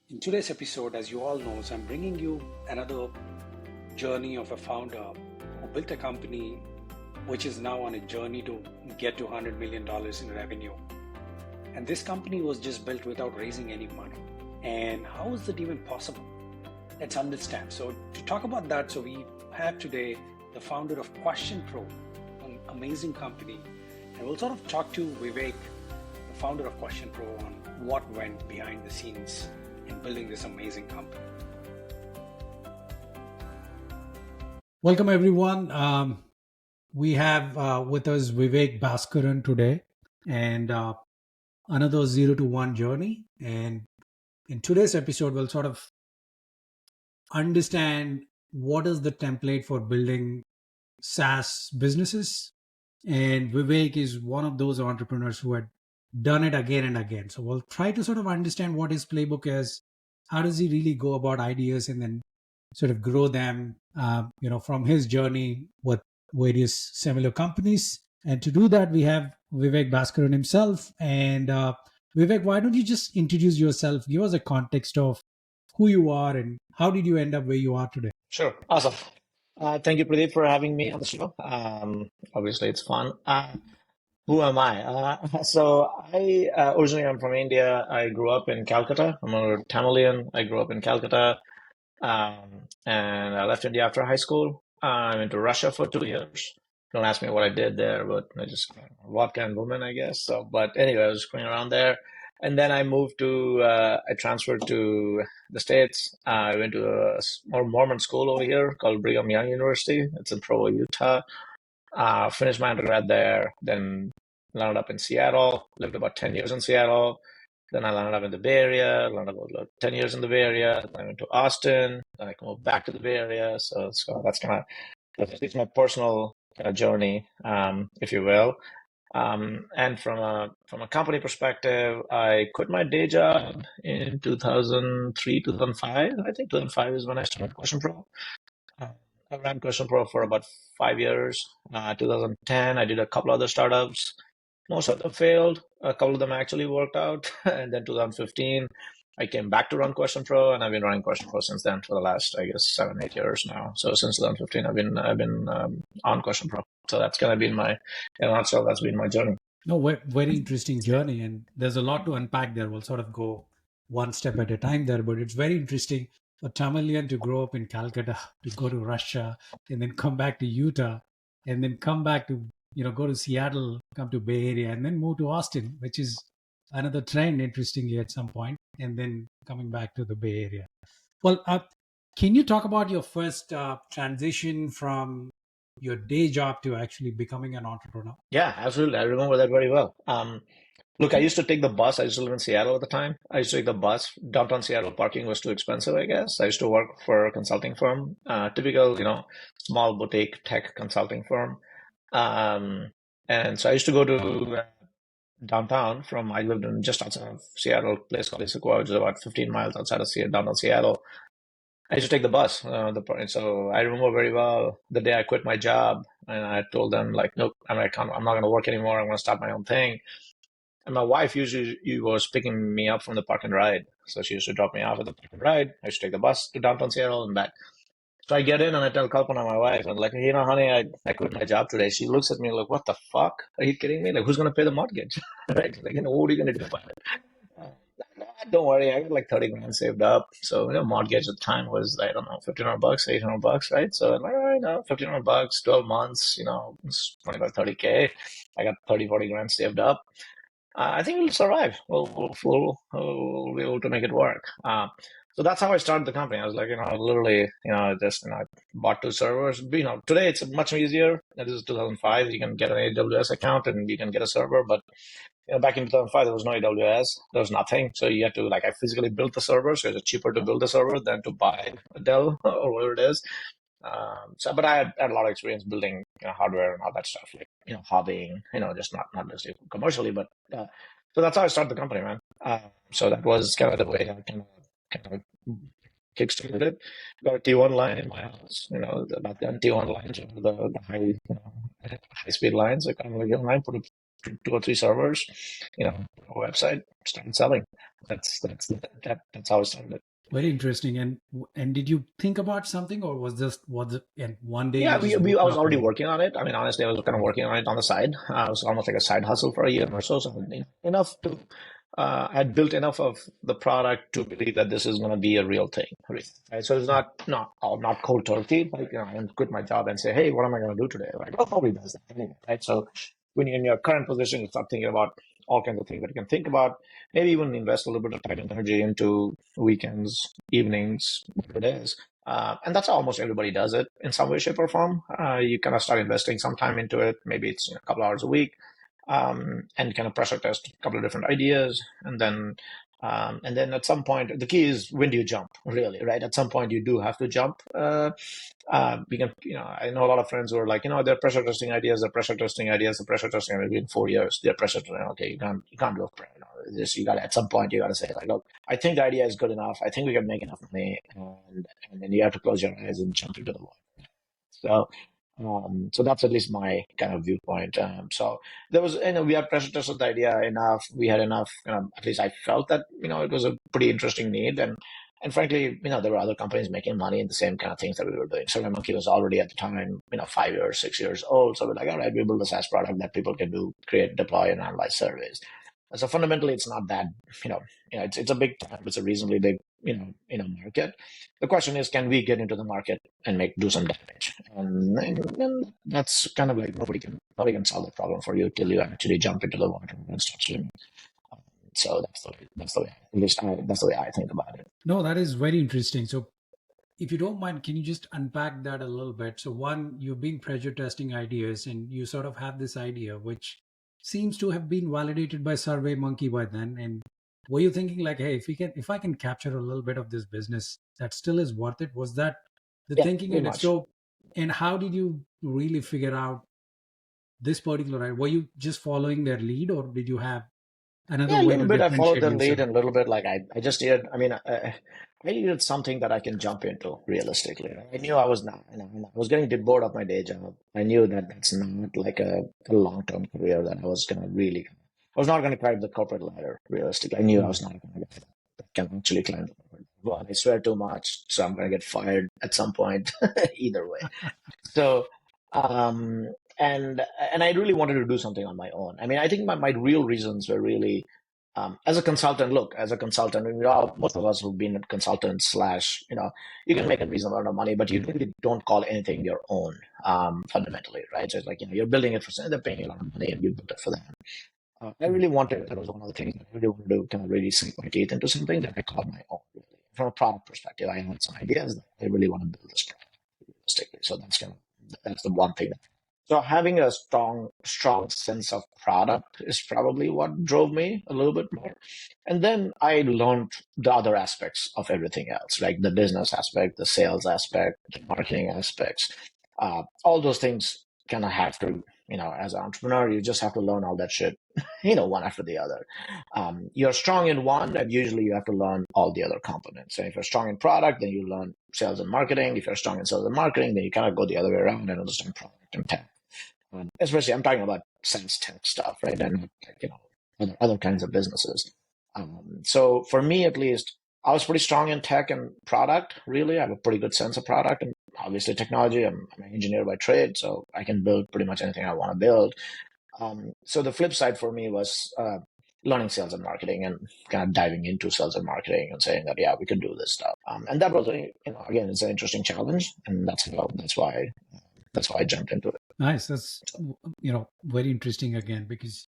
In today's episode, as you all know, I'm bringing you another journey of a founder who built a company which is now on a journey to get to $100 million in revenue. And this company was just built without raising any money. And how is that even possible? Let's understand. So to talk about that, so we have today the founder of QuestionPro, an amazing company. And we'll sort of talk to Vivek, the founder of QuestionPro, on what went behind the scenes in building this amazing company. Welcome, everyone. We have with us Vivek Bhaskaran today, and another 0 to 1 journey. And in today's episode, we'll sort of understand what is the template for building SaaS businesses. And Vivek is one of those entrepreneurs who had done it again and again. So we'll try to sort of understand what his playbook is. How does he really go about ideas and then sort of grow them, from his journey with various similar companies. And to do that, we have Vivek Bhaskaran himself. And Vivek, why don't you just introduce yourself? Give us a context of who you are and how did you end up where you are today? Sure. Awesome. Thank you, Pradeep, for having me on the show. Obviously, it's fun. Who am I? So I originally I'm from India. I grew up in Calcutta. I'm a Tamilian. I grew up in Calcutta, and I left India after high school. I went to Russia for 2 years. Don't ask me what I did there, but I just vodka and women, I guess. So, but anyway, I was going around there, and then I moved to. I transferred to the States. I went to a Mormon school over here called Brigham Young University. It's in Provo, Utah. Finished my undergrad there, then landed up in Seattle, lived about 10 years in Seattle. Then I landed up in the Bay Area, landed about 10 years in the Bay Area. Then I went to Austin, then I moved back to the Bay Area. So that's kind of, it's my personal journey, if you will. And from a company perspective, I quit my day job in 2003, 2005. I think 2005 is when I started QuestionPro. I ran QuestionPro for about 5 years. 2010, I did a couple other startups. Most of them failed. A couple of them actually worked out. And then 2015, I came back to run QuestionPro, and I've been running QuestionPro since then for the last, I guess, 7, 8 years now. So since 2015, I've been on QuestionPro. So that's kind of been in a nutshell, that's been my journey. No, very interesting journey, and there's a lot to unpack there. We'll sort of go one step at a time there, but it's very interesting for Tamilian to grow up in Calcutta, to go to Russia, and then come back to Utah, and then come back to go to Seattle, come to Bay Area, and then move to Austin, which is another trend, interestingly, at some point, and then coming back to the Bay Area. Well, can you talk about your first transition from your day job to actually becoming an entrepreneur? Yeah, absolutely. I remember that very well. Look, I used to take the bus. I used to live in Seattle at the time. I used to take the bus. Downtown Seattle parking was too expensive, I guess. I used to work for a consulting firm, typical, small boutique tech consulting firm. And so I used to go to downtown I lived in just outside of Seattle, a place called Issaquah, which is about 15 miles outside of downtown Seattle. I used to take the bus. So I remember very well the day I quit my job, and I told them like, nope, I'm not going to work anymore. I'm going to start my own thing. And my wife usually was picking me up from the park and ride. So she used to drop me off at the park and ride. I used to take the bus to downtown Seattle and back. So I get in and I tell Kalpana, my wife, I'm like, honey, I quit my job today. She looks at me like, what the fuck? Are you kidding me? Like, who's going to pay the mortgage? Right? Like, what are you going to do about it? Don't worry, I got like 30 grand saved up. So, mortgage at the time was, I don't know, $1,500, $800, right? So I'm like, all right, no, $1,500, 12 months, it's 25, 30K. I got 30, 40 grand saved up. I think we'll survive. We'll be able to make it work. So that's how I started the company. I was like, literally, I bought 2 servers. Today it's much easier. This is 2005. You can get an AWS account and you can get a server. But back in 2005, there was no AWS. There was nothing. So you had to, I physically built the server. So it's cheaper to build a server than to buy a Dell or whatever it is. But I had a lot of experience building hardware and all that stuff, like hobbying, just not necessarily commercially, but so that's how I started the company, man. So that was kind of the way I kind of kickstarted it. Got a T1 line in my house, back then T1 lines were the high speed lines. I kind of like line, put a two or three servers, a website, started selling. That's how I started. Very interesting. And did you think about something, or was it and one day Yeah, you just I woke was up already and working on it. I mean, honestly, I was kind of working on it on the side. It was almost like a side hustle for a year or so. So enough to, I had built enough of the product to believe that this is going to be a real thing. Right? So it's not cold turkey. Like, I didn't quit my job and say, hey, what am I going to do today? Like, well, nobody does that anyway, right? So when you're in your current position, you start thinking about all kinds of things that you can think about. Maybe even invest a little bit of time and energy into weekends, evenings, whatever it is. And that's how almost everybody does it in some way, shape, or form. You kind of start investing some time into it. Maybe it's a couple hours a week, and kind of pressure test a couple of different ideas, and then at some point, the key is when do you jump? Really, right? At some point, you do have to jump. We can, I know a lot of friends who are like, they're pressure testing ideas, they're pressure testing ideas, they're pressure testing maybe in 4 years. They're pressure testing. Okay, you can't do it. You got at some point you got to say like, look, I think the idea is good enough. I think we can make enough money, and then you have to close your eyes and jump into the water. So that's at least my kind of viewpoint. So there was, we had pressure tested the idea enough. We had enough, at least I felt that, it was a pretty interesting need. And frankly, there were other companies making money in the same kind of things that we were doing. SurveyMonkey was already at the time, 5 years, 6 years old. So we're like, all right, we build a SaaS product that people can do, create, deploy, and analyze surveys. And so fundamentally, it's not that, it's a big time. It's a reasonably big, market. The question is, can we get into the market and do some damage? And that's kind of like nobody can solve the problem for you till you actually jump into the water and start swimming. So that's the way at least that's the way I think about it. No, that is very interesting. So if you don't mind, can you just unpack that a little bit? So one, you've been pressure testing ideas and you sort of have this idea, which seems to have been validated by SurveyMonkey by then. And were you thinking like, hey, if I can capture a little bit of this business, that still is worth it? Was that the thinking? And if so, and how did you really figure out this particular idea? Were you just following their lead, or did you have another way a little to bit. I followed the differentiate lead, yourself? and a little bit like I just needed. I mean, I needed something that I can jump into realistically. I knew I was not. I was getting bored of my day job. I knew that that's not like a long-term career that I was gonna really. I was not going to climb the corporate ladder realistically. I knew I was not going to get that can actually climb the corporate ladder. Well, I swear too much, so I'm going to get fired at some point. Either way. So, and I really wanted to do something on my own. I mean, I think my real reasons were really, as a consultant. Look, as a consultant, most of us who've been consultants slash, you can make a reasonable amount of money, but you really don't call anything your own, fundamentally, right? So it's like, you're building it for someone, they're paying you a lot of money, and you built it for them. I really wanted, that was one of the things I really wanted to kind of really sink my teeth into something that I called my own. Really. From a product perspective, I had some ideas that I really want to build this product realistically. So that's the one thing. So having a strong sense of product is probably what drove me a little bit more. And then I learned the other aspects of everything else, like the business aspect, the sales aspect, the marketing aspects. All those things kind of have to, as an entrepreneur, you just have to learn all that shit, one after the other. You're strong in one, and usually you have to learn all the other components. So if you're strong in product, then you learn sales and marketing. If you're strong in sales and marketing, then you kind of go the other way around and understand product and tech. Especially, I'm talking about SaaS tech stuff, right? And other kinds of businesses. So for me, at least, I was pretty strong in tech and product. Really, I have a pretty good sense of product and obviously technology. I'm an engineer by trade, so I can build pretty much anything I want to build. So the flip side for me was learning sales and marketing and kind of diving into sales and marketing and saying that, yeah, we can do this stuff. And that was, again, it's an interesting challenge, and that's why I jumped into it. Nice. That's, very interesting again, because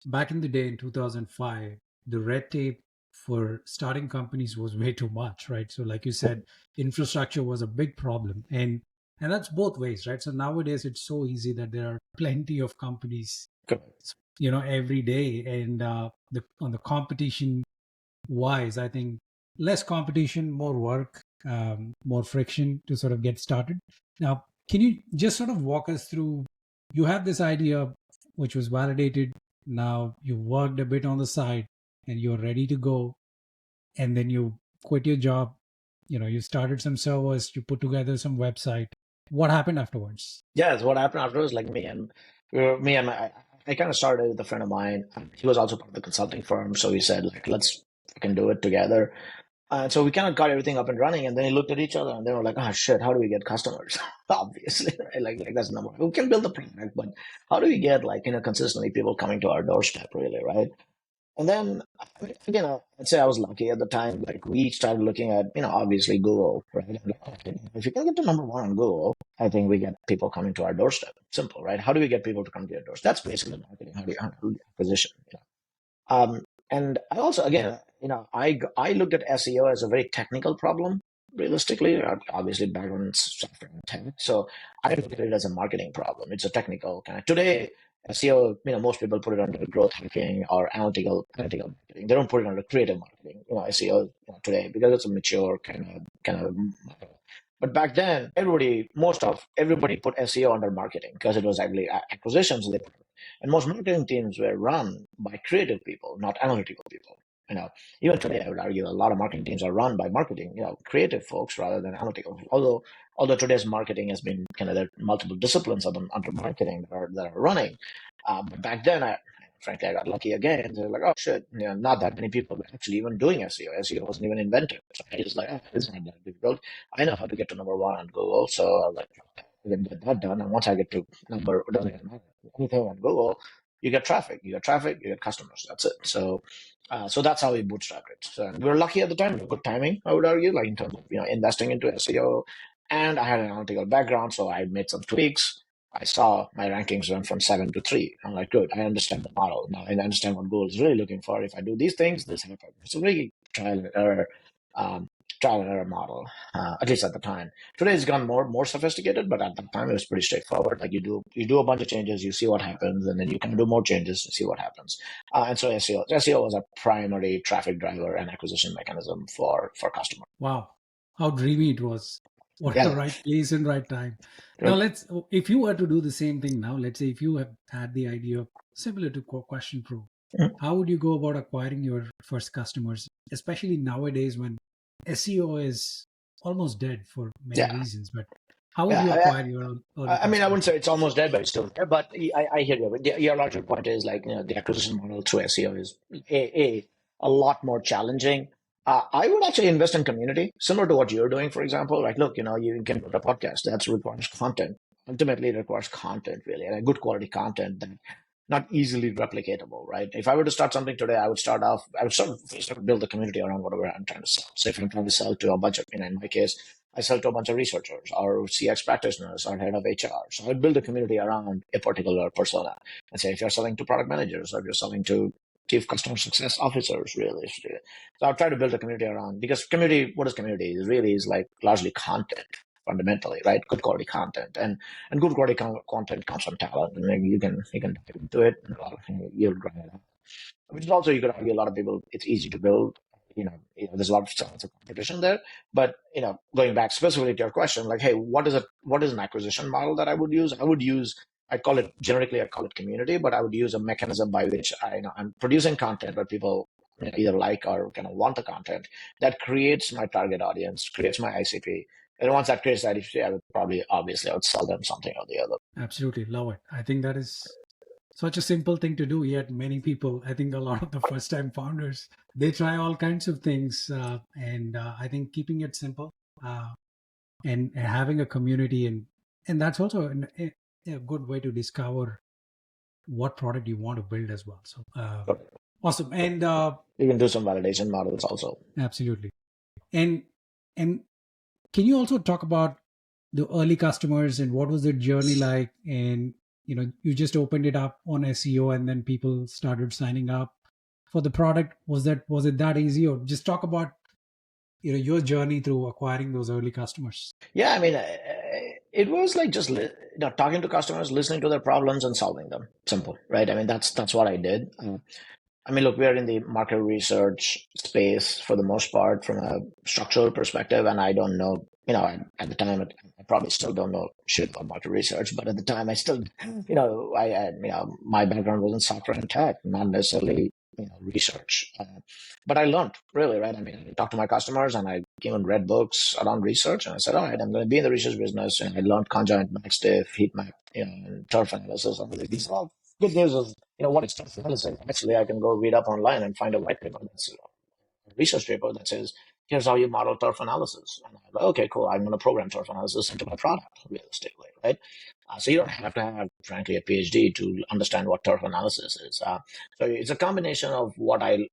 back in the day in 2005, the red tape for starting companies was way too much, right? So like you said, infrastructure was a big problem. And that's both ways, right? So nowadays it's so easy that there are plenty of companies, every day. And on the competition wise, I think less competition, more work, more friction to sort of get started. Now, can you just sort of walk us through, you have this idea which was validated. Now you worked a bit on the side and you're ready to go. And then you quit your job. You started some servers, you put together some website. What happened afterwards? Yes, what happened afterwards, like me and I kind of started with a friend of mine. He was also part of the consulting firm. So we said, like, let's fucking do it together. So we kind of got everything up and running, and then we looked at each other, and they were like, "Oh shit, how do we get customers?" Obviously, right? Like that's number one. We can build the product, but how do we get consistently people coming to our doorstep, really, right? And then, I mean, I'd say I was lucky at the time. Like we started looking at, obviously Google, right? And if you can get to number one on Google, I think we get people coming to our doorstep. Simple, right? How do we get people to come to your doorstep? That's basically marketing. How do you acquisition? And I also, again, I looked at SEO as a very technical problem. Realistically, obviously background in software and tech, so I look at it as a marketing problem. It's a technical kind of today. SEO, most people put it under growth hacking or analytical marketing. They don't put it under creative marketing. SEO today because it's a mature kind of model. But back then, most of everybody put SEO under marketing because it was actually acquisitions. And most marketing teams were run by creative people, not analytical people. Even today, I would argue a lot of marketing teams are run by creative folks rather than analytical. Although today's marketing has been there are multiple disciplines under marketing that are running. But back then, frankly, I got lucky again. They're like, oh shit, not that many people were actually even doing SEO. SEO wasn't even invented. So I was like, it's not that difficult. I know how to get to number one on Google. So I was like, I can get that done. And once I get to number, it doesn't matter anything on Google, you get traffic, you get customers. That's it. So that's how we bootstrapped it. So we were lucky at the time, good timing, I would argue, like in terms of investing into SEO. And I had an analytical background, so I made some tweaks. I saw my rankings went from 7 to 3. I'm like, good, I understand the model now. I understand what Google is really looking for. If I do these things, this happens. It's a really trial and error, um, model, at least at the time. Today it's gone more sophisticated, but at that time it was pretty straightforward. Like you do a bunch of changes, you see what happens, and then you can do more changes to see what happens. And so SEO was a primary traffic driver and acquisition mechanism for customers. Wow, how dreamy it was. What Yeah. the right place and right time. Now if you were to do the same thing now, let's say if you have had the idea similar to QuestionPro, how would you go about acquiring your first customers, especially nowadays when SEO is almost dead for many reasons? But how would you acquire your own? I wouldn't say it's almost dead, but it's still there. But I hear you. Your larger point is the acquisition model through SEO is a lot more challenging. I would actually invest in community, similar to what you're doing, for example. Like, look, you can build a podcast that requires content. Ultimately, it requires content, really, and a good quality content that not easily replicatable, right? If I were to start something today, I would start build a community around whatever I'm trying to sell. So if I'm trying to sell to a bunch of, in my case, I sell to a bunch of researchers or CX practitioners or head of HR. So I'd build a community around a particular persona and say, if you're selling to product managers or if you're selling to chief customer success officers, really. So I'll try to build a community around, because what is community? It really is like largely content, fundamentally, right? Good quality content, and good quality content comes from talent, and you can dive into it, and you'll grind it out. Which is also, you could argue, a lot of people, it's easy to build. There's a lot of competition there. But going back specifically to your question, like, hey, what is an acquisition model that I would use? I call it community, but I would use a mechanism by which I'm producing content where people either like or kind of want the content that creates my target audience, creates my ICP. And once that creates that ICP, I would sell them something or the other. Absolutely love it. I think that is such a simple thing to do, yet many people, I think a lot of the first time founders, they try all kinds of things. And I think keeping it simple and having a community, and that's also a good way to discover what product you want to build as well. So awesome. And you can do some validation models also. Absolutely. And can you also talk about the early customers and what was their journey like? And you just opened it up on SEO and then people started signing up for the product. Was it that easy? Or just talk about your journey through acquiring those early customers. Yeah, it was like just talking to customers, listening to their problems and solving them. Simple, right? That's what I did. Look, we are in the market research space for the most part from a structural perspective, and I don't know, at the time, I probably still don't know shit about market research, but at the time I still, my background was in software and tech, not necessarily, research. But I learned, really, right? I talked to my customers and I even read books around research, and I said, all right, I'm going to be in the research business. And I learned conjoint, backstiff, heat map, and turf analysis. These are all Good news is, what it's turf analysis. Actually, I can go read up online and find a white paper that's a research paper that says, here's how you model turf analysis. And I'm like, okay, cool. I'm going to program turf analysis into my product realistically, right? So you don't have to have, frankly, a PhD to understand what turf analysis is. So it's a combination of what I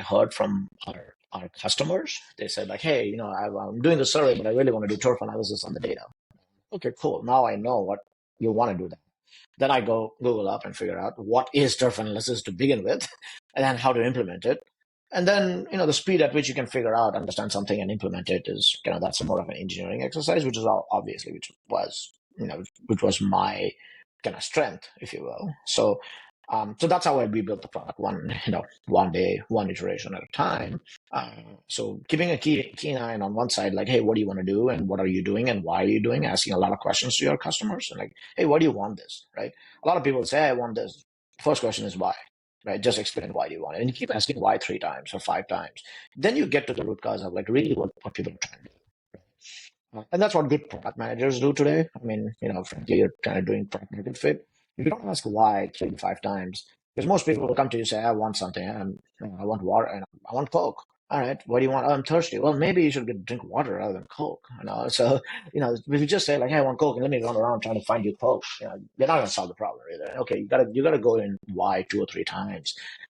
heard from our customers. They said like, hey, I'm doing the survey, but I really want to do turf analysis on the data. Okay, cool. Now I know what you want to do. Then I go Google up and figure out what is turf analysis to begin with, and then how to implement it. And then, the speed at which you can figure out, understand something and implement it is that's more of an engineering exercise, which is obviously, which was my kind of strength, if you will. So that's how we built the product, one day, one iteration at a time. So keeping a keen eye on one side, like, hey, what do you want to do, and what are you doing, and why are you doing? Asking a lot of questions to your customers, and like, hey, why do you want this, right? A lot of people say, I want this. First question is why, right? Just explain why do you want it, and you keep asking why 3 times or 5 times. Then you get to the root cause of like really what people are trying to do. And that's what good product managers do today. I mean, frankly, you're kind of doing product market fit. If you don't ask why 3 to 5 times, because most people will come to you and say, I want something, I want water, and I want Coke. All right, what do you want? Oh, I'm thirsty. Well, maybe you should drink water rather than Coke. So if you just say like, hey, I want Coke, and let me run around trying to find you Coke, you're not going to solve the problem either. Okay, you gotta go in why 2 or 3 times.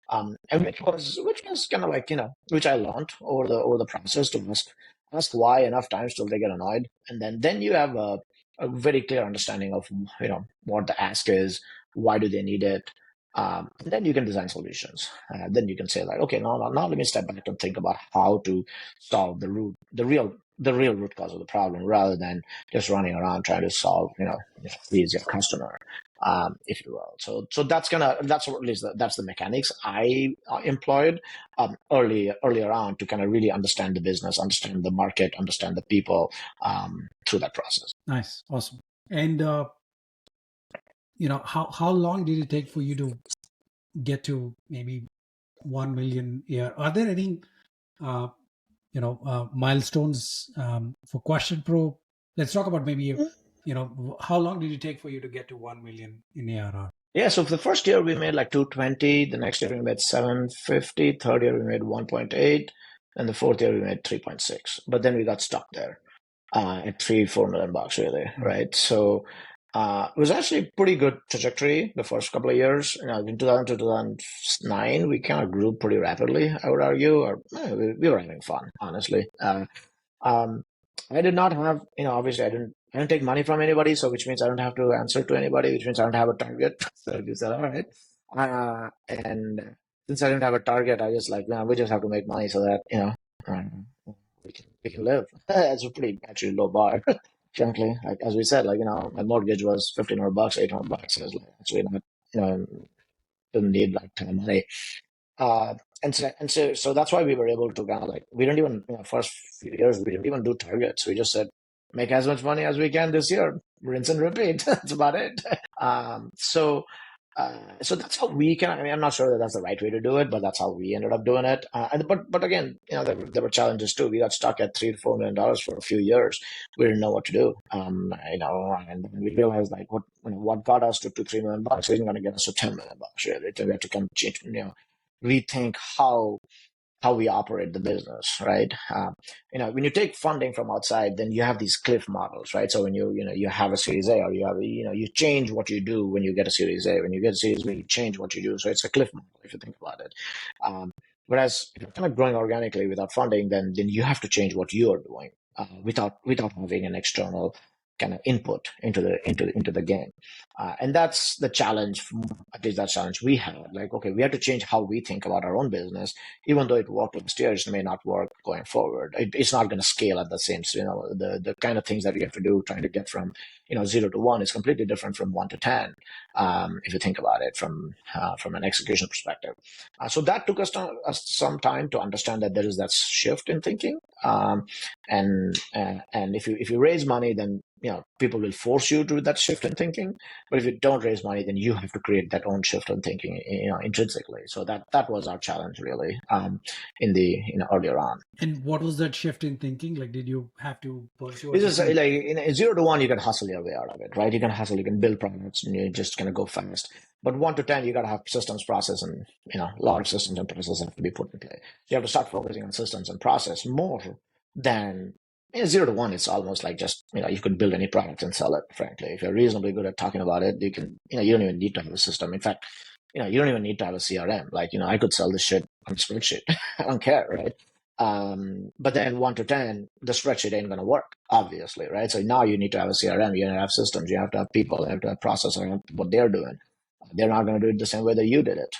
And which was kind of like, which I learned over the process to ask why enough times till they get annoyed. And then you have a very clear understanding of, what the ask is, why do they need it. And then you can design solutions. Then you can say like, okay, now let me step back and think about how to solve the real root cause of the problem, rather than just running around trying to solve, please your customer, if you will. So that's at least that's the mechanics I employed earlier on to kind of really understand the business, understand the market, understand the people through that process. Nice, awesome. And how long did it take for you to get to maybe 1 million a year? Are there any milestones for QuestionPro? Let's talk about maybe how long did it take for you to get to 1 million in ARR? Yeah, so for the first year we made like 220, the next year we made 750, third year we made 1.8, and the fourth year we made 3.6. But then we got stuck there at $3-4 million really, right? So it was actually a pretty good trajectory the first couple of years. In 2000 to 2009, we kind of grew pretty rapidly, I would argue, or we were having fun, honestly. I did not have, obviously I didn't take money from anybody, so which means I don't have to answer to anybody, which means I don't have a target. So you said, all right. And since I didn't have a target, I just like, we just have to make money so that, we can live. It's a pretty actually low bar, frankly. Like, as we said, like, my mortgage was $1,500, $800. So it's like, actually not, didn't need like ton of money. So that's why we were able to kind of like, we didn't even, first few years, we didn't even do targets. We just said, make as much money as we can this year, rinse and repeat. That's about it. So that's how we can, I'm not sure that that's the right way to do it, but that's how we ended up doing it. But again, there were challenges too. We got stuck at $3-4 million for a few years. We didn't know what to do. And we realized like what got us to $2-3 million isn't going to get us to $10 million really. So we had to kind of change, rethink how we operate the business, right? When you take funding from outside, then you have these cliff models, right? So when you have a Series A, or you change what you do when you get a Series A. When you get a Series B, you change what you do. So it's a cliff model if you think about it. Whereas if you're kind of growing organically without funding, then you have to change what you are doing without having an external kind of input into the game. And that's the challenge, at least that challenge we had. Like, okay, we have to change how we think about our own business. Even though it worked last year, it may not work going forward. It's not going to scale at the same, the kind of things that we have to do, trying to get from, 0 to 1 is completely different from 1 to 10. If you think about it from an execution perspective. So that took us some time to understand that there is that shift in thinking. And if you raise money, then people will force you to do that shift in thinking. But if you don't raise money, then you have to create that own shift in thinking, intrinsically. So that was our challenge really, in the earlier on. And what was that shift in thinking? Like, did you have to pursue? It's just like in 0 to 1, you can hustle your way out of it, right? You can hustle, you can build products, and you just kind of go fast. But 1 to 10, you got to have systems, process, and a lot of systems and processes have to be put in place. So you have to start focusing on systems and process more than 0 to 1. It's almost like just you could build any product and sell it. Frankly, if you're reasonably good at talking about it, you can you don't even need to have a system. In fact, you don't even need to have a CRM. Like I could sell this shit on a spreadsheet. I don't care, right? But then 1 to 10, the spreadsheet ain't gonna work, obviously, right? So now you need to have a CRM, you have systems, you have to have people, you have to have process around what they're doing. They're not going to do it the same way that you did it.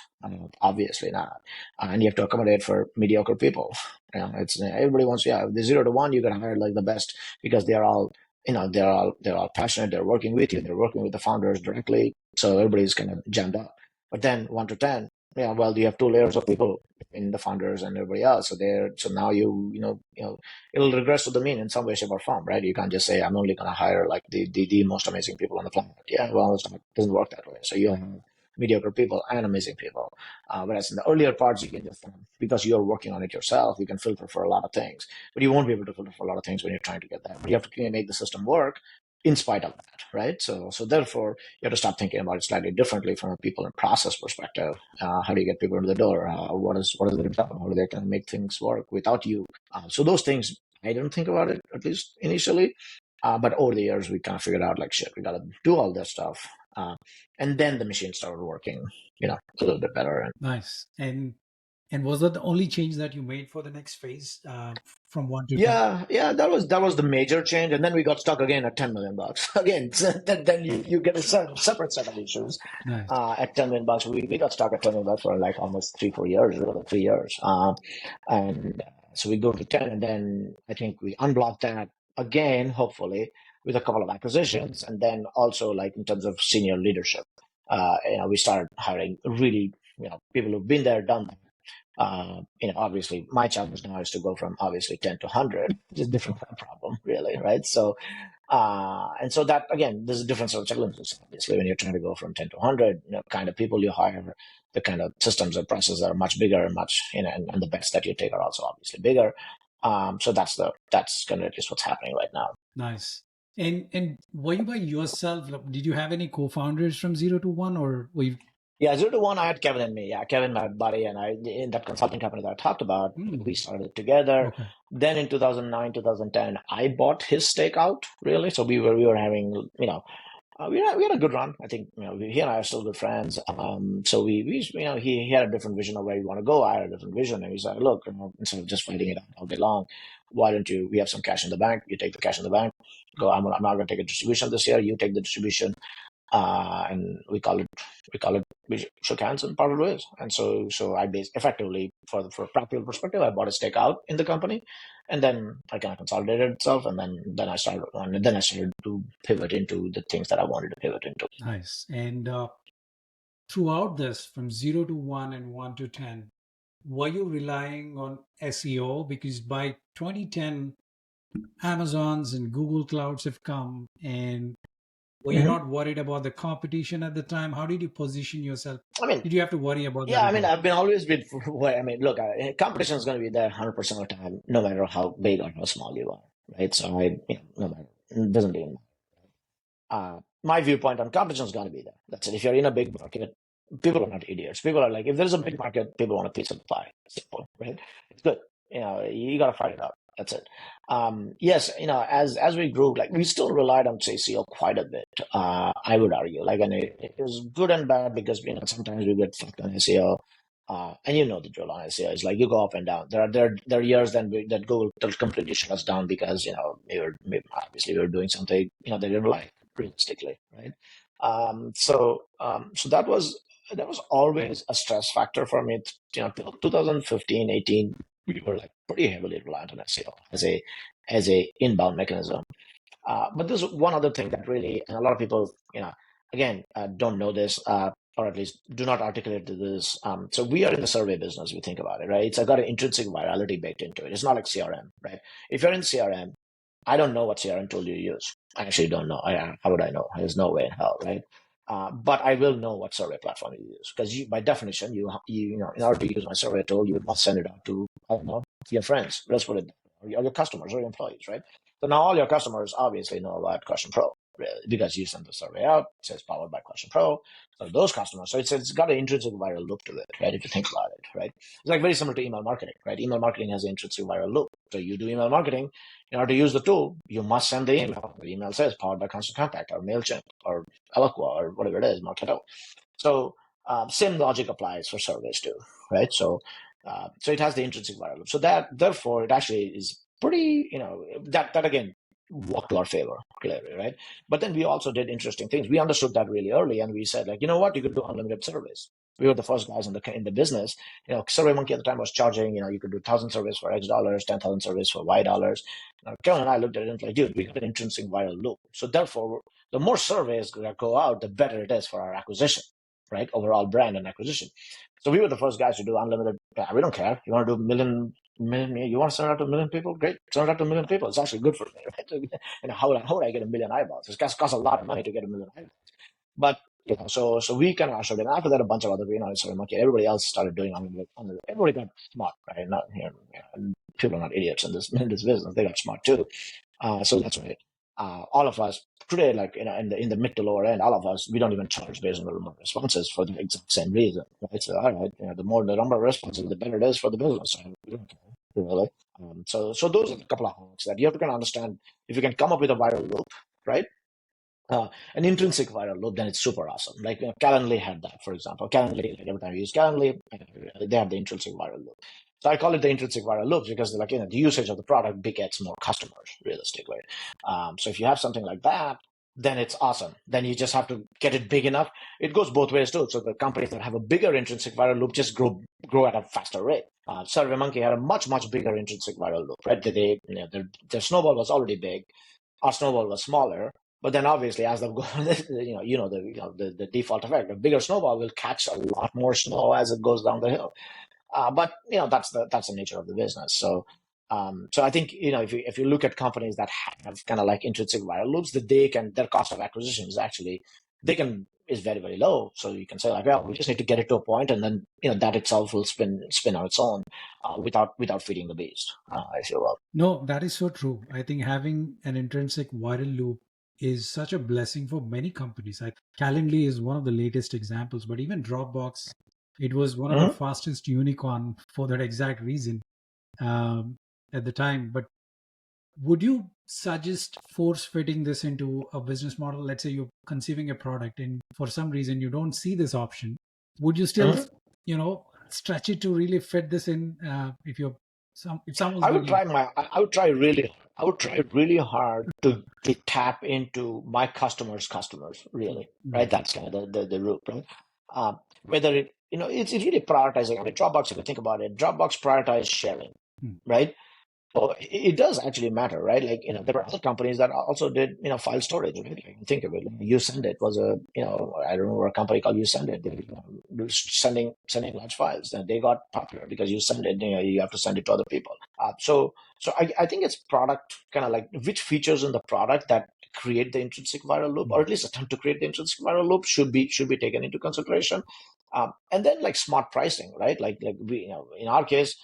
Obviously not. And you have to accommodate for mediocre people. It's everybody wants. The 0 to 1, you're going to hire like the best because they're all they're all passionate. They're working with you. They're working with the founders directly. So everybody's kind of jammed up. But then 1 to 10, well, you have 2 layers of people in the founders and everybody else. So now it'll regress to the mean in some way, shape, or form, right? You can't just say I'm only going to hire like the most amazing people on the planet. Well, it doesn't work that way. So you have mediocre people and amazing people. Whereas in the earlier parts, you can just because you're working on it yourself, you can filter for a lot of things. But you won't be able to filter for a lot of things when you're trying to get that. But you have to make the system work in spite of that, right? So therefore, you have to start thinking about it slightly differently from a people and process perspective. How do you get people into the door? What is their job? How do they kind of make things work without you? So those things, I didn't think about it, at least initially. But over the years, we kind of figured out like, shit, we got to do all this stuff. And then the machine started working, a little bit better. Nice. And was that the only change that you made for the next phase from 1 to 10? Yeah, that was the major change, and then we got stuck again at $10 million. Again, then you get a separate set of issues. Nice. At $10 million, we got stuck at $10 million for like almost 3-4 years, really 3 years, and so we go to 10, and then I think we unblock that again, hopefully with a couple of acquisitions, and then also like in terms of senior leadership, we started hiring really people who've been there, done that. Obviously my challenge now is to go from obviously 10 to 100, which is a different problem, really, right? So, and so that, again, there's a different set of challenges, obviously, when you're trying to go from 10 to 100, kind of people you hire, the kind of systems and processes are much bigger and much, and the bets that you take are also obviously bigger. So that's kind of at least what's happening right now. Nice. And were you by yourself? Did you have any co-founders from 0 to 1, or were you? Yeah, 0 to 1, I had Kevin and me. Yeah, Kevin, my buddy, and I, in that consulting company that I talked about, we started together. Okay. Then in 2009, 2010, I bought his stake out, really. So we were having, we had a good run. I think, he and I are still good friends. So he had a different vision of where we want to go. I had a different vision. And he said, look, instead of just fighting it out all day long, why don't we have some cash in the bank? You take the cash in the bank. Go, I'm not going to take a distribution this year. You take the distribution. And we shook hands and parted ways. And so I effectively, for a practical perspective, I bought a stake out in the company, and then I kind of consolidated itself, and then I started to pivot into the things that I wanted to pivot into. Nice. And throughout this, from 0 to 1 and 1 to 10, were you relying on SEO? Because by 2010, Amazons and Google Clouds have come, and were you not worried about the competition at the time? How did you position yourself? Did you have to worry about that? Yeah, I've always been. Look, competition is going to be there 100% of the time, no matter how big or how small you are, right? So no matter, it doesn't even matter. My viewpoint on competition is going to be there. That's it. If you're in a big market, people are not idiots. People are like, if there's a big market, people want a piece of the pie. Simple, right? It's good. You got to fight it out. That's it. Yes, as we grew, like we still relied on SEO quite a bit. I would argue, and it was good and bad because sometimes we get fucked on SEO, and the drill on SEO is like you go up and down. There are years that Google completely shut us down because we were doing something they didn't like, realistically, right? So that was always a stress factor for me. Till 2015, 18. We were pretty heavily reliant on SEO as a inbound mechanism. But there's one other thing that really, and a lot of people, don't know this, or at least do not articulate this. So we are in the survey business. We think about it, right? It's got an intrinsic virality baked into it. It's not like CRM, right? If you're in CRM, I don't know what CRM tool you use. I actually don't know. How would I know? There's no way in hell, right? But I will know what survey platform you use because by definition, you in order to use my survey tool, you must send it out to, I don't know, your friends. Let's put it, or your customers or your employees, right? So now all your customers obviously know about QuestionPro, really, because you send the survey out, it says powered by QuestionPro. So those customers, so it's got an intrinsic viral loop to it, right? If you think about it, right? It's like very similar to email marketing, right? Email marketing has an intrinsic viral loop. So you do email marketing, in order to use the tool, you must send the email. The email says powered by Constant Contact or MailChimp or Eloqua or whatever it is, Marketo. So same logic applies for surveys too, right? So it has the intrinsic viral loop. So that therefore it actually is pretty, that again worked to our favor clearly, right? But then we also did interesting things. We understood that really early, and we said, like, you know what, you could do unlimited surveys. We were the first guys in the business. SurveyMonkey at the time was charging, you could do 1,000 surveys for X dollars, 10,000 surveys for Y dollars. Kevin and I looked at it and like, dude, we got an intrinsic viral loop. So therefore, the more surveys that go out, the better it is for our acquisition, right? Overall brand and acquisition. So we were the first guys to do unlimited. We don't care. You want to do million, you want to send it out to 1 million people? Great. Send it out to 1 million people. It's actually good for me, right? How would I get 1 million eyeballs? It costs a lot of money to get 1 million eyeballs. But so we kind of ushered in. After that, a bunch of other, SurveyMonkey, everybody else started doing unlimited. Everybody got smart, right? Not here. People are not idiots in this business. They got smart too. So that's right. All of us today, like in the mid to lower end, all of us, we don't even charge based on the number of responses for the exact same reason. Right? So all right, the more the number of responses, the better it is for the business. We don't care, really. So those are a couple of hacks that you have to kind of understand. If you can come up with a viral loop, right? An intrinsic viral loop, then it's super awesome. Like Calendly had that, for example. Calendly, like every time you use Calendly, they have the intrinsic viral loop. So I call it the intrinsic viral loops because like the usage of the product begets more customers, realistically. So if you have something like that, then it's awesome. Then you just have to get it big enough. It goes both ways too. So the companies that have a bigger intrinsic viral loop just grow at a faster rate. SurveyMonkey had a much bigger intrinsic viral loop, right? Their snowball was already big. Our snowball was smaller. But then obviously, as the default effect, a bigger snowball will catch a lot more snow as it goes down the hill. But that's the nature of the business. So I think if you look at companies that have kind of like intrinsic viral loops, that their cost of acquisition is very, very low. So you can say like, well, we just need to get it to a point, and then that itself will spin on its own without feeding the beast, if you will. No, that is so true. I think having an intrinsic viral loop is such a blessing for many companies. Calendly is one of the latest examples, but even Dropbox, it was one of the fastest unicorn for that exact reason at the time. But would you suggest force fitting this into a business model? Let's say you're conceiving a product and for some reason you don't see this option. Would you still, stretch it to really fit this in? If someone's I would try really hard to tap into my customers' really, right? That's kind of the root, right? Whether it's really prioritizing. I mean, Dropbox, if you think about it, Dropbox prioritizes sharing, right? So it does actually matter, right? Like, there were other companies that also did, file storage, right? Think of it. YouSendIt was I remember a company called YouSendIt. They were sending large files, and they got popular because YouSendIt, you have to send it to other people. So I think it's product, kind of like which features in the product that create the intrinsic viral loop, or at least attempt to create the intrinsic viral loop, should be taken into consideration. And then like smart pricing, right? Like we, in our case,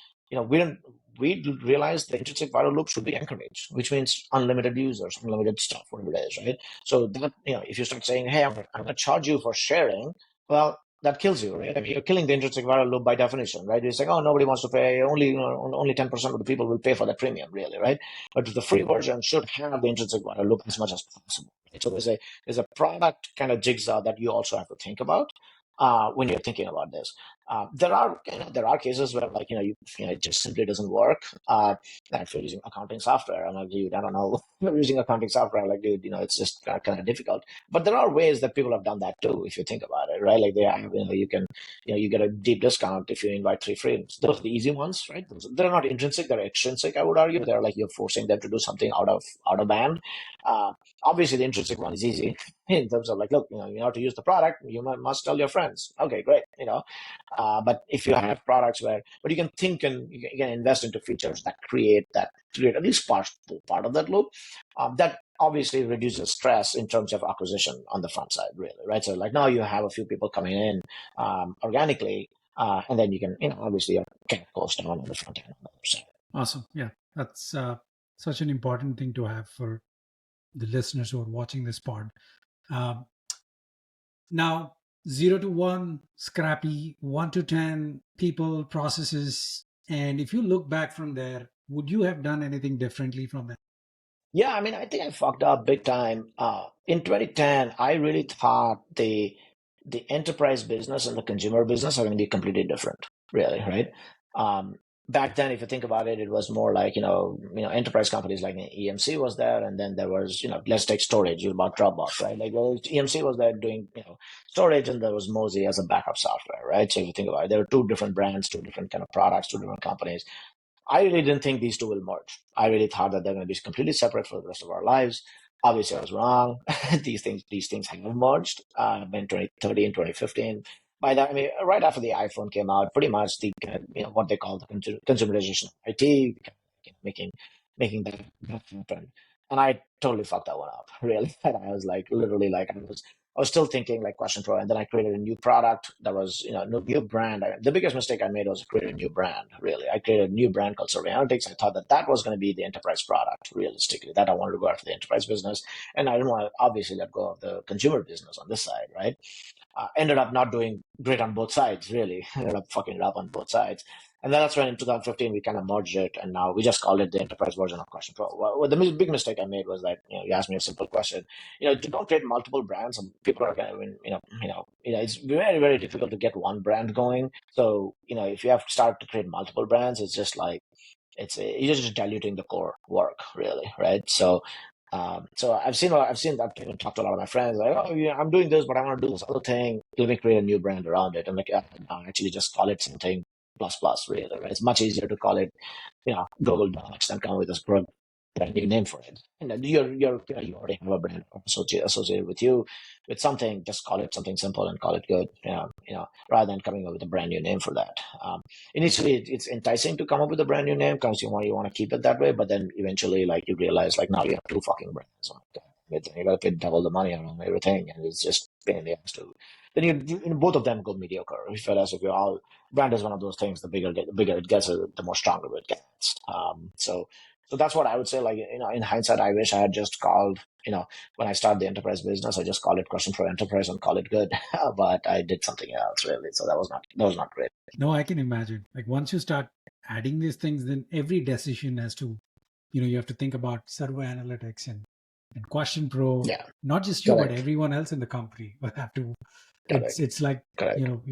we realized the intrinsic viral loop should be encouraged, which means unlimited users, unlimited stuff, whatever it is, right? So that, if you start saying, hey, I'm going to charge you for sharing, well, that kills you, right? I mean, you're killing the intrinsic viral loop by definition, right? You're saying, oh, nobody wants to pay, only 10% of the people will pay for that premium, really, right? But the free version should have the intrinsic viral loop as much as possible. Right? So there's a product kind of jigsaw that you also have to think about when you're thinking about this. There are cases where like it just simply doesn't work. If you're using accounting software, I'm like, dude, I don't know. You're using accounting software, like, dude, it's just kind of difficult. But there are ways that people have done that too, if you think about it, right? Like they have, you get a deep discount if you invite 3 friends. Those are the easy ones, right? They're not intrinsic, they're extrinsic, I would argue. They're like you're forcing them to do something out of band. Obviously, the intrinsic one is easy in terms of like, look, you know to use the product, you must tell your friends. Okay, great, but if you have products but you can think and you can invest into features that create at least part of that loop, that obviously reduces stress in terms of acquisition on the front side, really, right? So like now you have a few people coming in organically, and then you can, obviously your CAC goes down on the front end. Awesome. Yeah, that's such an important thing to have for the listeners who are watching this pod. Um, Now, 0 to 1, scrappy, 1 to 10, people, processes. And if you look back from there, would you have done anything differently from that? Yeah, I mean, I think I fucked up big time. In 2010, I really thought the enterprise business and the consumer business are going to be completely different, really, right? Um, Back then, if you think about it, it was more like, enterprise companies like EMC was there, and then there was, let's take storage, you bought Dropbox, right? Like, well, EMC was there doing, storage, and there was Mozy as a backup software, right? So if you think about it, there were two different brands, two different kind of products, two different companies. I really didn't think these two will merge. I really thought that they're going to be completely separate for the rest of our lives. Obviously, I was wrong. These things have merged in 2013, 2015. By that, I mean right after the iPhone came out, pretty much the what they call the consumerization of IT, making that happen. And I totally fucked that one up. Really, and I was like literally like I was still thinking like QuestionPro, and then I created a new product that was, new brand. The biggest mistake I made was create a new brand. Really, I created a new brand called Survey Analytics. I thought that that was going to be the enterprise product. Realistically, that I wanted to go after the enterprise business, and I didn't want to obviously let go of the consumer business on this side, right? Ended up not doing great on both sides, really. Ended up fucking it up on both sides. And then that's when in 2015 we kind of merged it, and now we just called it the enterprise version of QuestionPro. Well, the big mistake I made was that you asked me a simple question. Don't create multiple brands, and people are going to, it's very very difficult to get one brand going. So if you have to start to create multiple brands, it's just like you're just diluting the core work, really, right? So I've seen that. Even talked to a lot of my friends like, oh yeah, I'm doing this, but I want to do this other thing. Let me create a new brand around it. I'm like, yeah, no, actually just call it something plus plus, really. Right? It's much easier to call it, Google Docs than come with this brand new name for it. You already have a brand associated with you with something. Just call it something simple and call it good. Rather than coming up with a brand new name for that. Initially, it's enticing to come up with a brand new name because you want to keep it that way, but then eventually, like you realize, like now you have two fucking brands. Oh my God. You got to pay double the money on everything, and it's just pain in the ass to. Then both of them go mediocre. If you're all brand is one of those things. The bigger it gets, the more stronger it gets. So that's what I would say. Like, in hindsight, I wish I had just called, when I started the enterprise business, I just called it QuestionPro Enterprise and call it good. But I did something else, really. So that was not great. No, I can imagine. Like once you start adding these things, then every decision has to, you have to think about survey analytics and QuestionPro. Yeah, Not just you, but correct. everyone else in the company will have to. Correct. It's like Correct. you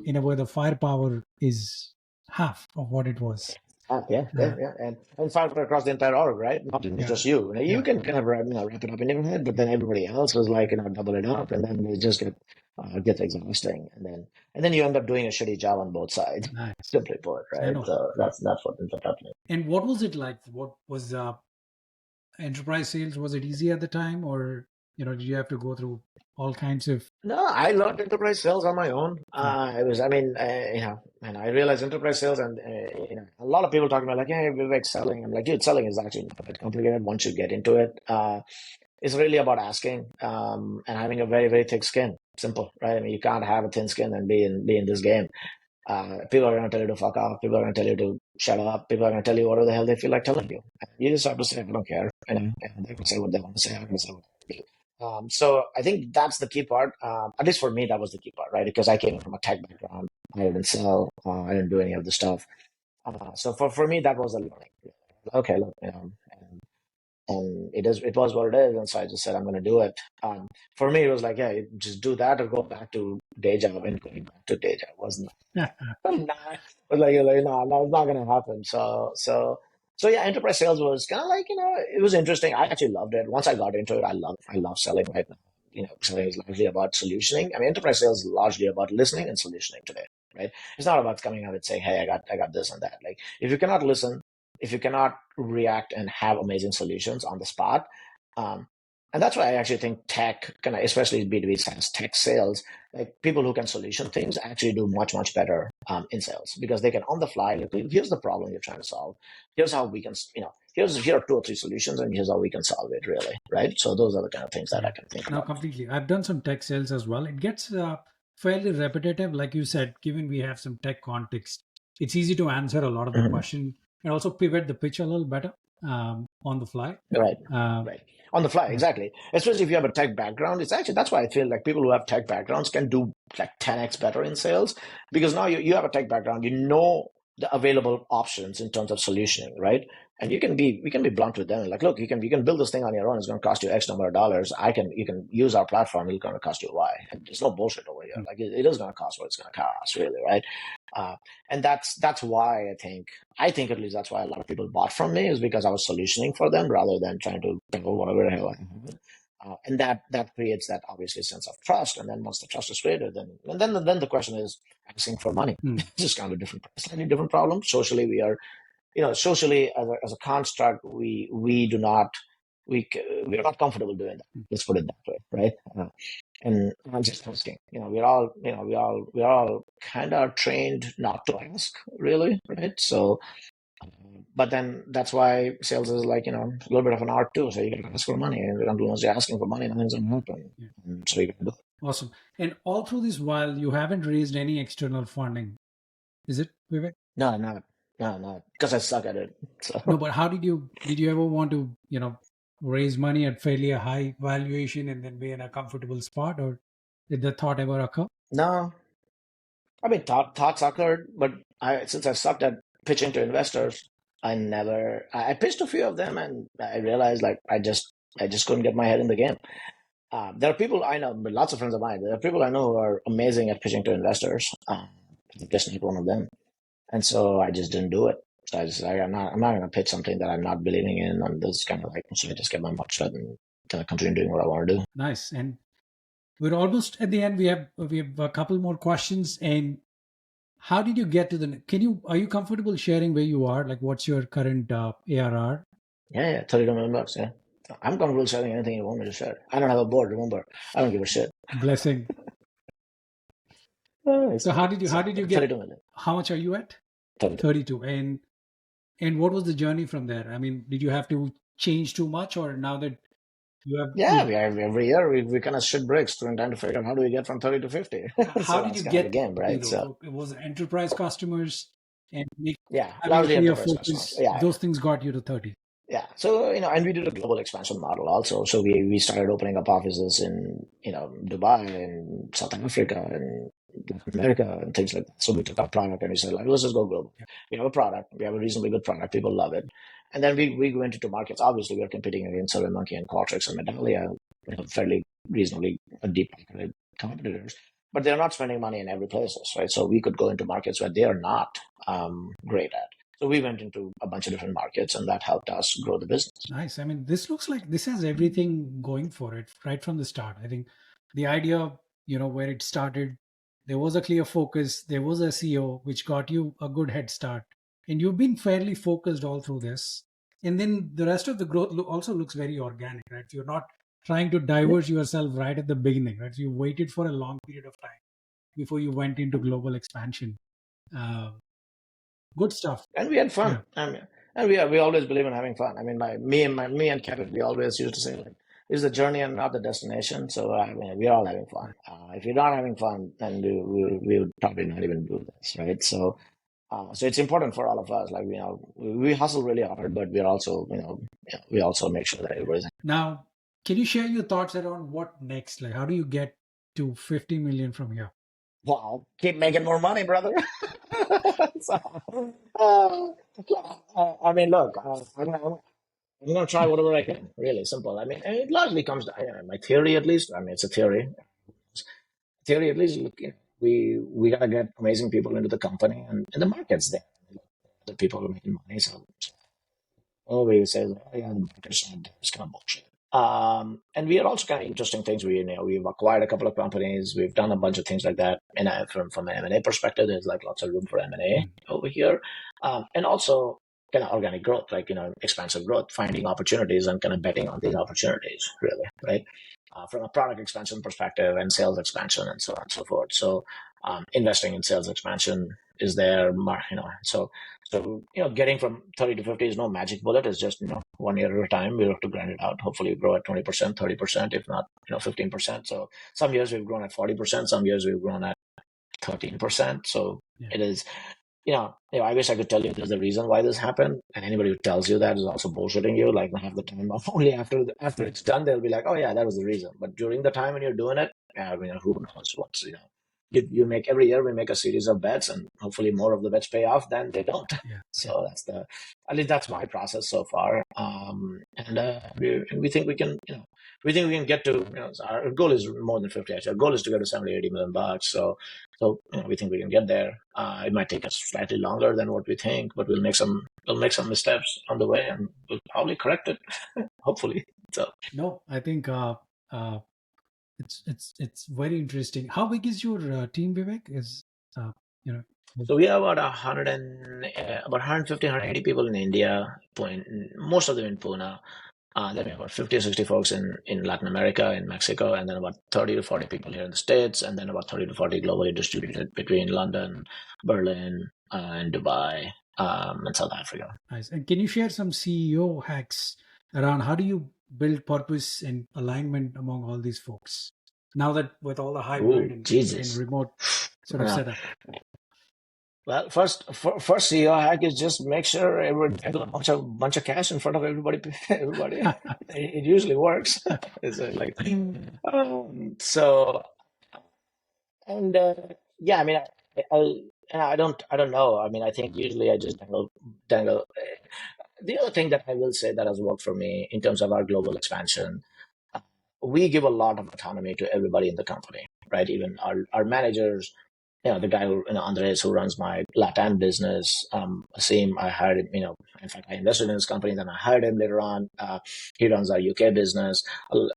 in a way the firepower is half of what it was. Yeah. And five across the entire org, right? Not just you. You can kind of wrap it up in your head, but then everybody else is like, double it up, and then it just gets exhausting, and then you end up doing a shitty job on both sides. Nice. Simply put, I right? know. So that's what ends up happening. And what was it like? What was enterprise sales? Was it easy at the time, or did you have to go through all kinds of? No, I learned enterprise sales on my own. And I realized enterprise sales, and a lot of people talking about like, hey, Vivek, selling. I'm like, dude, selling is actually not a bit complicated once you get into it. It's really about asking and having a very very thick skin. Simple, right? I mean, you can't have a thin skin and be in this game. People are going to tell you to fuck off. People are going to tell you to shut up. People are going to tell you whatever the hell they feel like telling you. You just have to say, I don't care. And they can say what they want to say. I can say what they want to do. So I think that's the key part. At least for me, that was the key part, right? Because I came from a tech background. I didn't sell. I didn't do any of the stuff. So for me, that was a learning. Okay, look, and it was what it is, and so I just said I'm going to do it. For me, it was like, yeah, just do that or go back to day job, and going back to day job wasn't nah, was like no, it's not going to happen. So yeah, enterprise sales was kind of like it was interesting. I actually loved it. Once I got into it, I love selling right now. Selling is largely about solutioning. I mean, enterprise sales is largely about listening and solutioning today, right? It's not about coming out and saying, hey, I got this and that. Like if you cannot listen, if you cannot react and have amazing solutions on the spot. And that's why I actually think tech, especially B2B SaaS tech sales, like people who can solution things actually do much, much better in sales because they can on the fly, look, here's the problem you're trying to solve. Here's how we can, here are 2 or 3 solutions and here's how we can solve it really, right? So those are the kind of things that I can think No, about. completely. I've done some tech sales as well. It gets fairly repetitive. Like you said, given we have some tech context, it's easy to answer a lot of the question and also pivot the pitch a little better. on the fly. Right. Um, Right. On the fly, yeah. exactly. Especially if you have a tech background. It's actually, that's why I feel like people who have tech backgrounds can do like 10x better in sales, because now you have a tech background, you know the available options in terms of solutioning, right? And we can be blunt with them. Like, look, you can build this thing on your own. It's going to cost you X number of dollars. You can use our platform. It's going to cost you Y. And there's no bullshit over here. Like it is going to cost what it's going to cost, really, right? And that's why I think at least that's why a lot of people bought from me, is because I was solutioning for them rather than trying to build whatever the hell I have. And that creates that obviously sense of trust. And then once the trust is created, then the question is asking for money. It's just kind of a slightly different problem. Socially, we are, socially as a construct, we do not, we're not comfortable doing that. Let's put it that way, right? And I'm just asking, we're all kind of trained not to ask, really, right? So, but then that's why sales is like, a little bit of an art too. So you can ask for money, and once you're asking for money, nothing's gonna happen. So you can do it. Awesome. And all through this while, you haven't raised any external funding, is it, Vivek? No, because I suck at it. So. No, but how did you ever want to, raise money at fairly a high valuation and then be in a comfortable spot, or did the thought ever occur? No, I mean, thoughts occurred, but since I sucked at pitching to investors, I pitched a few of them, and I realized like I just couldn't get my head in the game. There are people I know, lots of friends of mine. There are people I know who are amazing at pitching to investors. I'm just not one of them, and so I just didn't do it. So I'm not going to pitch something that I'm not believing in. And this kind of like, so I just get my mouth shut and kind of continue doing what I want to do. Nice. And we're almost at the end. We have a couple more questions. And how did you get to are you comfortable sharing where you are? Like, what's your current ARR? Yeah, $32 million. Yeah, I'm comfortable sharing anything you want me to share. I don't have a board. Remember, I don't give a shit. Blessing. So how did you get? 32 million. How much are you at? 32. And what was the journey from there? I mean, did you have to change too much, or now that you have? Yeah, every year we kind of shit bricks trying to figure out how do we get from 30 to 50. How did you get the game, right? So it was enterprise customers and largely enterprise customers. Yeah, those things got you to 30. Yeah. So, and we did a global expansion model also. So we started opening up offices in, Dubai and South Africa and Latin America and things like that. So we took our product and we said, like, let's just go global. Yeah. We have a product. We have a reasonably good product. People love it. And then we went into markets. Obviously, we are competing against SurveyMonkey and Qualtrics and Medallia, fairly reasonably deep competitors. But they're not spending money in every place, right? So we could go into markets where they are not great at. So we went into a bunch of different markets, and that helped us grow the business. Nice. I mean, this looks like this has everything going for it right from the start. I think the idea, where it started, there was a clear focus. There was a SEO, which got you a good head start. And you've been fairly focused all through this. And then the rest of the growth also looks very organic, right? You're not trying to diverge yourself right at the beginning, right? You waited for a long period of time before you went into global expansion. Good stuff. And we had fun. Yeah. And we always believe in having fun. I mean, me and Kevin, we always used to say, like, it's the journey and not the destination. So we're all having fun. If you're not having fun, then we would probably not even do this, right? So it's important for all of us. Like, we hustle really hard, but we're also, we also make sure that everybody's. Now, can you share your thoughts around what next? Like, how do you get to 50 million from here? Wow, keep making more money, brother. So, I mean, look, I'm going to try whatever I can. Really simple. I mean, it largely comes to my theory, at least. I mean, it's a theory. Theory, at least. Look, we gotta get amazing people into the company, and the market's there. The people are making money, so we say, the market's not there. It's kind of bullshit. And we are also kind of interesting things. We've acquired a couple of companies. We've done a bunch of things like that. And from an M&A perspective, there's like lots of room for M&A over here. And also kind of organic growth, like, expansive growth, finding opportunities and kind of betting on these opportunities, really, right? From a product expansion perspective and sales expansion and so on and so forth. So investing in sales expansion is there, so getting from 30 to 50 is no magic bullet. It's just, 1 year at a time. We have to grind it out. Hopefully we grow at 20%, 30%, if not, 15%. So some years we've grown at 40%. Some years we've grown at 13%. So it is, I wish I could tell you there's a reason why this happened, and anybody who tells you that is also bullshitting you. Like, half the time, only after it's done, they'll be like, "Oh yeah, that was the reason." But during the time when you're doing it, who knows what's you make every year we make a series of bets, and hopefully more of the bets pay off than they don't. Yeah. So at least that's my process so far. And we think we can, get to, our goal is more than 50. Actually, our goal is to get to 70, 80 million bucks. So we think we can get there. It might take us slightly longer than what we think, but we'll make some missteps on the way, and we'll probably correct it, hopefully. So No, I think it's very interesting. How big is your team, Vivek? Is you know So we have about 150, 180 people in India, most of them in Pune. Then we have about 50 or 60 folks in Latin America, in Mexico, and then about 30 to 40 people here in the States, and then about 30 to 40 globally distributed between London, Berlin, and Dubai, and South Africa. Nice. And can you share some CEO hacks around how do you build purpose and alignment among all these folks? Now that with all the hybrid and remote sort of setup. Well, first CEO hack is just make sure everybody has a bunch of cash in front of everybody. It usually works. It's like so, and yeah. I mean, I don't know. I mean, I think usually I just dangle. The other thing that I will say that has worked for me in terms of our global expansion, we give a lot of autonomy to everybody in the company, right? Even our managers. The guy who, Andres, who runs my Latin business, Asim, I hired him, in fact, I invested in his company, then I hired him later on. He runs our UK business,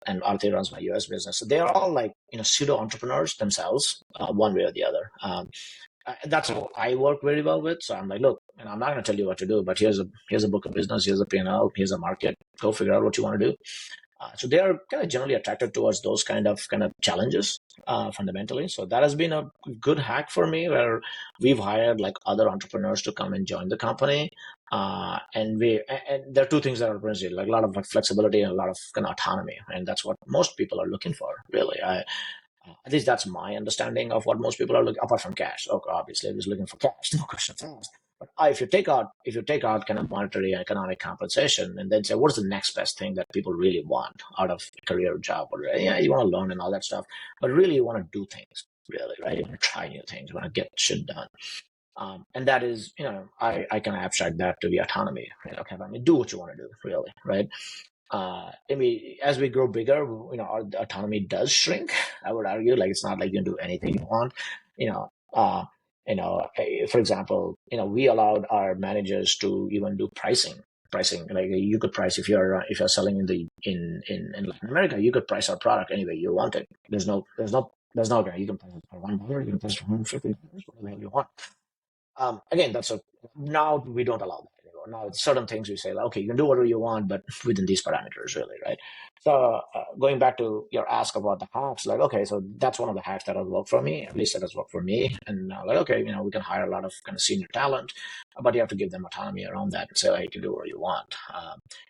and Arti runs my US business. So they're all like, pseudo entrepreneurs themselves, one way or the other. That's what I work very well with. So I'm like, look, I'm not going to tell you what to do, but here's a book of business, here's a P&L, here's a market. Go figure out what you want to do. So they are kind of generally attracted towards those kind of challenges, fundamentally. So that has been a good hack for me, where we've hired like other entrepreneurs to come and join the company. And there are two things that are present, like a lot of flexibility and a lot of kind of autonomy, and that's what most people are looking for, really. At least that's my understanding of what most people are looking, apart from cash. Okay, obviously, everybody's looking for cash, no questions asked. But if you take out kind of monetary and economic compensation, and then say, what's the next best thing that people really want out of a career or job? Or you want to learn and all that stuff, but really you want to do things, really, right? You want to try new things, you want to get shit done. And that is, I kind of abstract that to the autonomy. Right? Okay, do what you want to do, really, right? I mean, as we grow bigger, our autonomy does shrink. I would argue, like, it's not like you can do anything you want. For example, we allowed our managers to even do pricing. Like, you could price if you're selling in Latin America, you could price our product any way you want it. There's no guy. You can price it for $1, you can price it for $150, whatever you want. Again, now we don't allow that anymore. Now it's certain things we say, like, okay, you can do whatever you want, but within these parameters, really, right? So going back to your ask about the hacks, like, okay, so that's one of the hacks that has worked for me. At least that has worked for me. And like, okay, we can hire a lot of kind of senior talent, but you have to give them autonomy around that and say, hey, you can do what you want.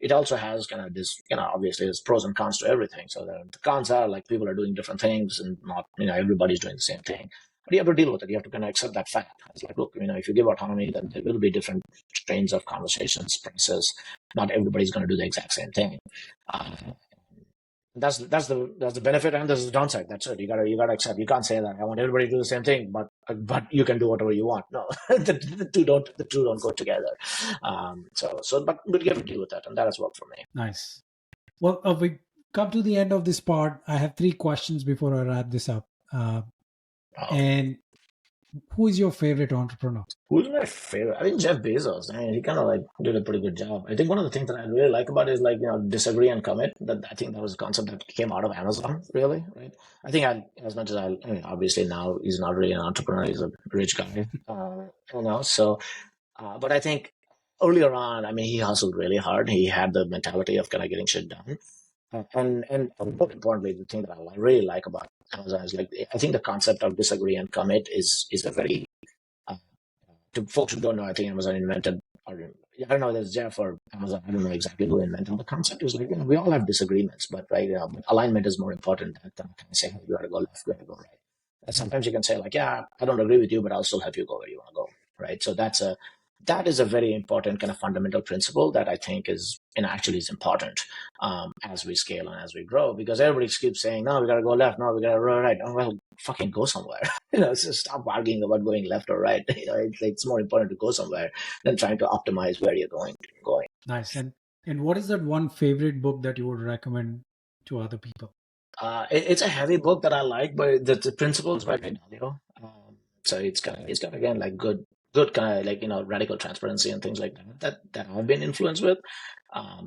It also has kind of this, obviously there's pros and cons to everything. So the cons are like people are doing different things, and not, everybody's doing the same thing. But you have to deal with it. You have to kind of accept that fact. It's like, look, if you give autonomy, then there will be different strains of conversations, process. Not everybody's going to do the exact same thing. That's the benefit, and there's the downside. That's it. You gotta accept. You can't say that I want everybody to do the same thing, but you can do whatever you want. No, the two don't go together. But you have to deal with that, and that has worked for me. Nice. Well, we come to the end of this part. I have 3 questions before I wrap this up. And who is your favorite entrepreneur? Who's my favorite? I think Jeff Bezos. I mean, he kind of like did a pretty good job. I think one of the things that I really like about it is like, disagree and commit. I think that was a concept that came out of Amazon, really, right? I think as much as obviously now he's not really an entrepreneur, he's a rich guy, so, but I think earlier on, I mean, he hustled really hard. He had the mentality of kind of getting shit done. And more importantly, the thing that I really like about Amazon is, like, I think the concept of disagree and commit is a very, to folks who don't know, I think Amazon invented, or I don't know, there's Jeff or Amazon, I don't know exactly who invented the concept. Is like, we all have disagreements, but right, but alignment is more important than kind of saying, hey, you got to go left, you got to go right. And sometimes you can say, like, yeah, I don't agree with you, but I'll still help you go where you want to go. right? So that is a very important kind of fundamental principle that I think is, actually is important as we scale and as we grow, because everybody keeps saying, no, we got to go left. No, we got to go right. Oh, well, fucking go somewhere. So stop arguing about going left or right. It's more important to go somewhere than trying to optimize where you're going. Nice. And what is that one favorite book that you would recommend to other people? It's a heavy book that I like, but the principles by Ray Dalio. So it's got again like good kind of like radical transparency and things like that I've been influenced with.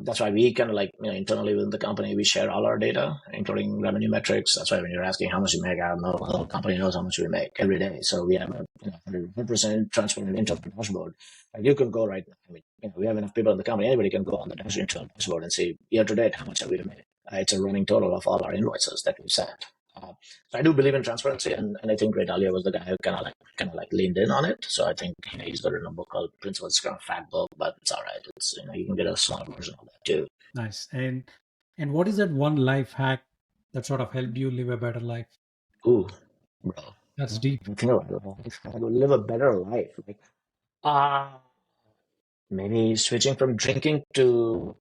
That's why we kind of like internally within the company we share all our data, including revenue metrics. That's why when you're asking how much you make, I don't know. The whole company knows how much we make every day. So we have a 100% transparent internal dashboard. Like you can go right now. I mean, we have enough people in the company. Anybody can go on the internal dashboard and see year to date how much have we made. It's a running total of all our invoices that we've sent. So I do believe in transparency, and I think Ray Dalio was the guy who kind of like leaned in on it. So I think he's got a book called Principles. It's kind of a fat book, but it's all right. It's you can get a small version of that too. Nice. And what is that one life hack that sort of helped you live a better life? Ooh, bro, that's deep. I would live a better life. Like, maybe switching from drinking to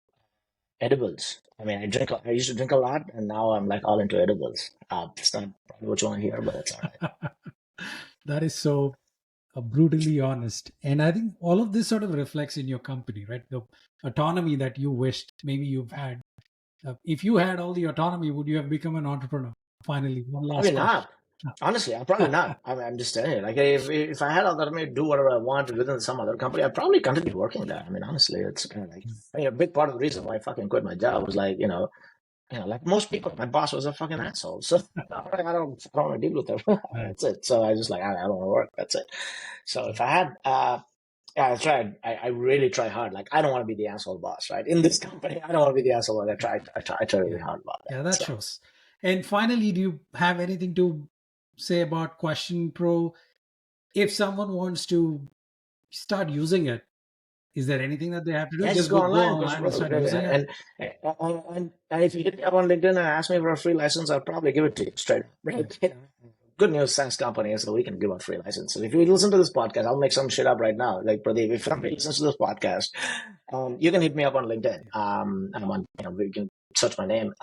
edibles. I mean, I used to drink a lot, and now I'm like all into edibles. It's not probably what you want to hear, but it's all right. That is so brutally honest. And I think all of this sort of reflects in your company, right? The autonomy that you wished maybe you've had. If you had all the autonomy, would you have become an entrepreneur? Finally, one last Probably not. Honestly, I'm probably not. I'm just telling you. Like, if I had all that, I mean, do whatever I wanted within some other company, I'd probably continue working there. I mean, honestly, it's kind of like a big part of the reason why I fucking quit my job was like, like most people, my boss was a fucking asshole. So I don't want to deal with it. That's it. So I just like, I don't want to work. That's it. So if I had, yeah, I tried. I really try hard. Like, I don't want to be the asshole boss, right? In this company, I don't want to be the asshole. Like, I try really hard about that. Yeah, that shows. And finally, do you have anything to say about QuestionPro? If someone wants to start using it, is there anything that they have to do? Yeah, just go online and start using it. And if you hit me up on LinkedIn and ask me for a free license, I'll probably give it to you straight up. Right? Good news, SaaS company, so we can give out free licenses. If you listen to this podcast, I'll make some shit up right now. Like, Pradeep, if somebody listens to this podcast, you can hit me up on LinkedIn. I'm on, you can search my name.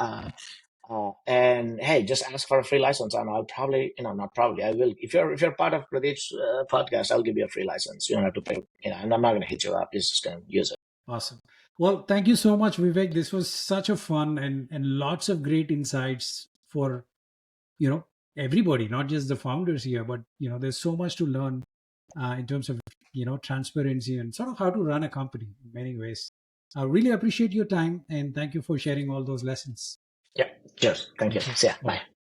And hey, just ask for a free license, and I'll probably, not probably, I will. If you're part of Pradeep's podcast, I'll give you a free license. You don't have to pay, and I'm not going to hit you up. You're just going to use it. Awesome. Well, thank you so much, Vivek. This was such a fun and lots of great insights for, everybody, not just the founders here, but, there's so much to learn in terms of, transparency and sort of how to run a company in many ways. I really appreciate your time, and thank you for sharing all those lessons. Yeah, cheers. Thank you. See ya. Bye.